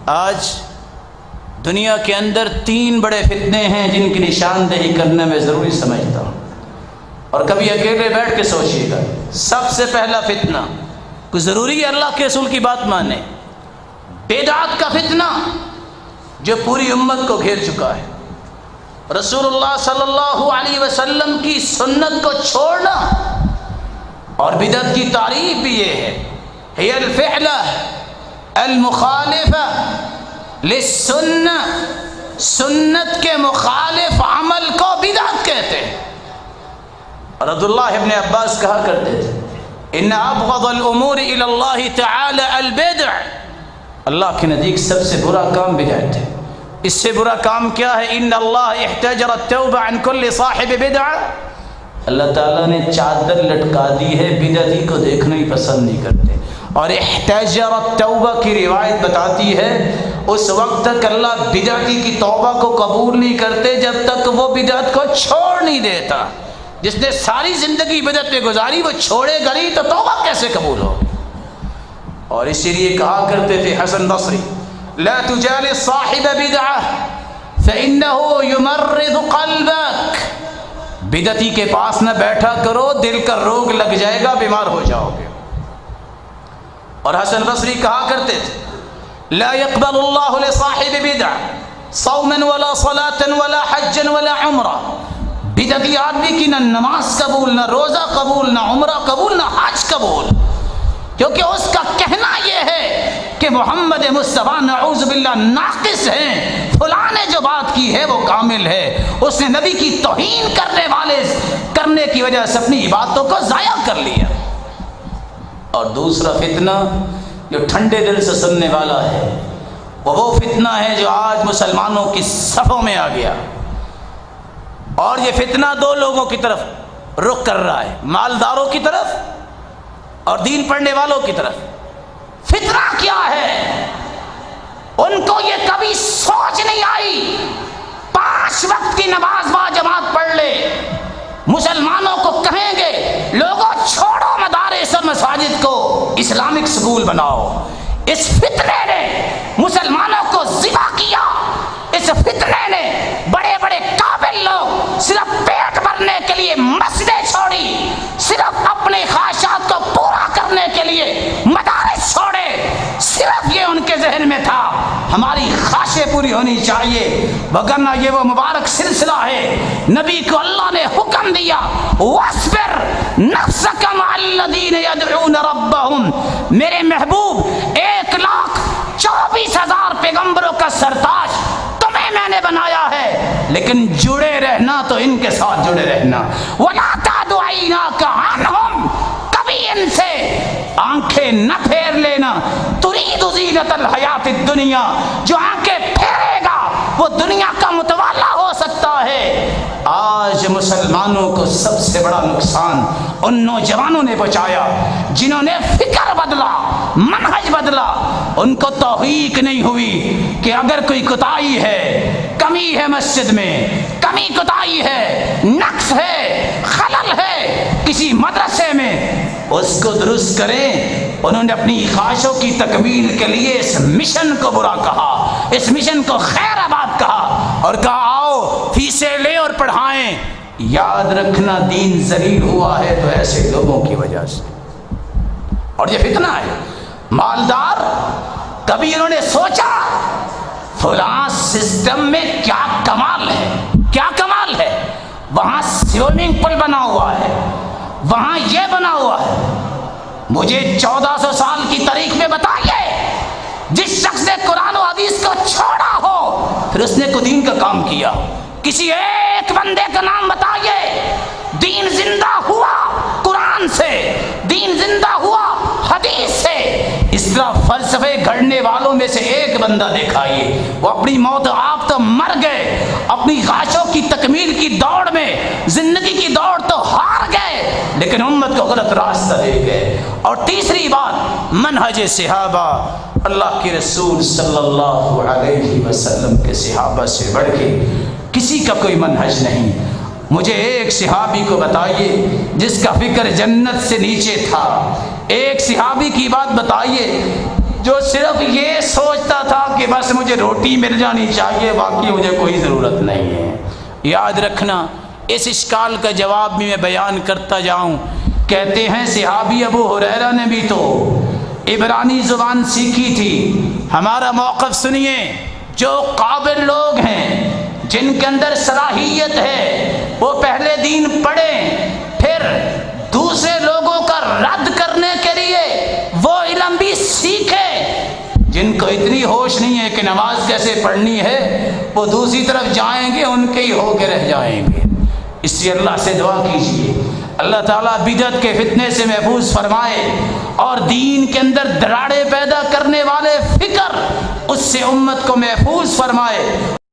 آج دنیا کے اندر 3 بڑے فتنے ہیں جن کی نشاندہی کرنے میں ضروری سمجھتا ہوں، اور کبھی اکیلے بیٹھ کے سوچیے گا۔ سب سے پہلا فتنہ، کوئی ضروری ہے اللہ کے رسول کی بات مانے، بدعت کا فتنہ جو پوری امت کو گھیر چکا ہے۔ رسول اللہ صلی اللہ علیہ وسلم کی سنت کو چھوڑنا، اور بدعت کی تعریف بھی یہ ہے، ہی الفعلہ المخالفہ للسنہ، سنت کے مخالف عمل کو بدعت کہتے ہیں۔ اور عبداللہ ابن عباس کہا کرتے تھے، ان ابغض الامور الی اللہ تعالی البدع، اللہ کے نزدیک سب سے برا کام بدعت ہے۔ اس سے برا کام کیا ہے؟ ان اللہ احتجر التوبہ عن کل صاحب بدعہ، اللہ تعالیٰ نے چادر لٹکا دی ہے، بدعتی کو دیکھنا ہی پسند نہیں کرتے۔ اور احتجر التوبہ کی روایت بتاتی ہے اس وقت تک اللہ بدعتی کی توبہ کو قبول نہیں کرتے جب تک وہ بدعت کو چھوڑ نہیں دیتا۔ جس نے ساری زندگی بدعت پہ گزاری وہ چھوڑے گا نہیں تو توبہ کیسے قبول ہو؟ اور اسی لیے کہا کرتے تھے حسن بصری، لا تجالس صاحب بدعہ فإنه يمرض قلبك، بدعتی کے پاس نہ بیٹھا کرو، دل کا روگ لگ جائے گا، بیمار ہو جاؤ گے۔ اور حسن بصری کہا کرتے تھے، لا يقبل اللہ لصاحب بدعہ صوما ولا صلاة ولا حجا ولا عمرہ، بدعتی آدمی کی نہ نماز قبول، نہ روزہ قبول، نہ عمرہ قبول، نہ حج قبول، کیونکہ اس کا کہنا یہ ہے کہ محمد مصطفیٰ نعوذ باللہ ناقص ہیں، فلاں نے جو بات کی ہے وہ کامل ہے، اس نے نبی کی توہین کرنے کی وجہ سے اپنی عبادتوں کو ضائع کر لیا۔ اور دوسرا فتنہ جو ٹھنڈے دل سے سننے والا ہے وہ فتنہ ہے جو آج مسلمانوں کی صفوں میں آ گیا، اور یہ فتنہ 2 لوگوں کی طرف رخ کر رہا ہے، مالداروں کی طرف اور دین پڑھنے والوں کی طرف۔ فتنہ کیا ہے؟ ان کو یہ کبھی سوچ نہیں آئی 5 وقت کی نماز با جماعت پڑھ لے، مسلمانوں کو کہیں گے لوگوں چھوڑو مدارس اور مساجد کو، اسلامک سکول بناؤ۔ اس فتنے نے مسلمانوں کو ذبح کیا، اس فتنے نے بڑے بڑے قابل لوگ صرف پیٹ بھرنے کے لیے مسجدیں چھوڑی، صرف اپنے خواہشات کو پورا کرنے کے لیے مدارس چھوڑے، صرف یہ ان کے ذہن میں تھا ہماری خواہشیں پوری ہونی چاہیے، وگرنہ یہ وہ مبارک سلسلہ ہے نبی کو اللہ نے حکم دیا، وَاصْبِرْ نَفْسَكَ مَعَ الَّذِينَ يَدْعُونَ رَبَّهُمْ، میرے محبوب 1,24,000 پیغمبروں کا سرتاج تمہیں میں نے بنایا ہے، لیکن جڑے رہنا تو ان کے ساتھ جڑے رہنا۔ وَلَا تَعْدُ عَيْنَاكَ عَنْهُمْ، کبھی ان سے آنکھیں نہ پھیر لینا۔ ترید زینت الحیات الدنیا، جو آنکھیں پھیرے گا وہ دنیا کا متوالا ہو سکتا ہے۔ آج مسلمانوں کو سب سے بڑا نقصان ان نوجوانوں نے پہنچایا جنہوں نے فکر بدلا، منہج بدلا۔ ان کو توفیق نہیں ہوئی کہ اگر کوئی کوتاہی ہے، کمی ہے مسجد میں، کمی کوتاہی ہے، نقص ہے، خلل ہے کسی مدرسے میں، اس کو درست کریں۔ انہوں نے اپنی خواہشوں کی تکمیل کے لیے اس مشن کو برا کہا، اس مشن کو خیر آباد کہا، اور کہا آؤ فیسیں لیں اور پڑھائیں۔ یاد رکھنا دین ذلیل ہوا ہے تو ایسے لوگوں کی وجہ سے، اور یہ فتنہ ہے۔ مالدار، کبھی انہوں نے سوچا فلاں سسٹم میں کیا کمال ہے، کیا کمال ہے؟ وہاں سوئمنگ پول بنا ہوا ہے، وہاں یہ بنا ہوا ہے۔ مجھے 1400 سال کی تاریخ میں بتائیے جس شخص نے قرآن و حدیث کو چھوڑا ہو پھر اس نے کوئی دین کا کام کیا، کسی ایک بندے کا نام بتائیے۔ دین زندہ ہوا قرآن سے، دین زندہ ہوا حدیث سے۔ اس طرح فلسفے گھڑنے والوں میں سے ایک بندہ دکھائیے، وہ اپنی موت آپ تو مر گئے، اپنی خواہشوں کی تکمیل کی دوڑ میں، زندگی کی دوڑ تو ہار گئے، لیکن امت کو غلط راستہ دے گئے۔ اور تیسری بات، منہج صحابہ، اللہ کے رسول صلی اللہ علیہ وسلم کے صحابہ سے بڑھ کے کسی کا کوئی منہج نہیں۔ مجھے ایک صحابی کو بتائیے جس کا فکر جنت سے نیچے تھا، ایک صحابی کی بات بتائیے جو صرف یہ سوچتا تھا کہ بس مجھے روٹی مل جانی چاہیے، باقی مجھے کوئی ضرورت نہیں ہے۔ یاد رکھنا، اس اشکال کا جواب بھی میں بیان کرتا جاؤں۔ کہتے ہیں صحابی ابو ہریرہ نے بھی تو عبرانی زبان سیکھی تھی۔ ہمارا موقف سنیے، جو قابل لوگ ہیں، جن کے اندر صلاحیت ہے، وہ پہلے دین پڑھیں، پھر دوسرے لوگوں کا رد کرنے کے لیے وہ علم بھی سیکھیں۔ جن کو اتنی ہوش نہیں ہے کہ نماز کیسے پڑھنی ہے، وہ دوسری طرف جائیں گے، ان کے ہی ہو کے رہ جائیں گے۔ اس لیے اللہ سے دعا کیجیے، اللہ تعالیٰ بدعت کے فتنے سے محفوظ فرمائے اور دین کے اندر دراڑے پیدا کرنے والے فکر، اس سے امت کو محفوظ فرمائے۔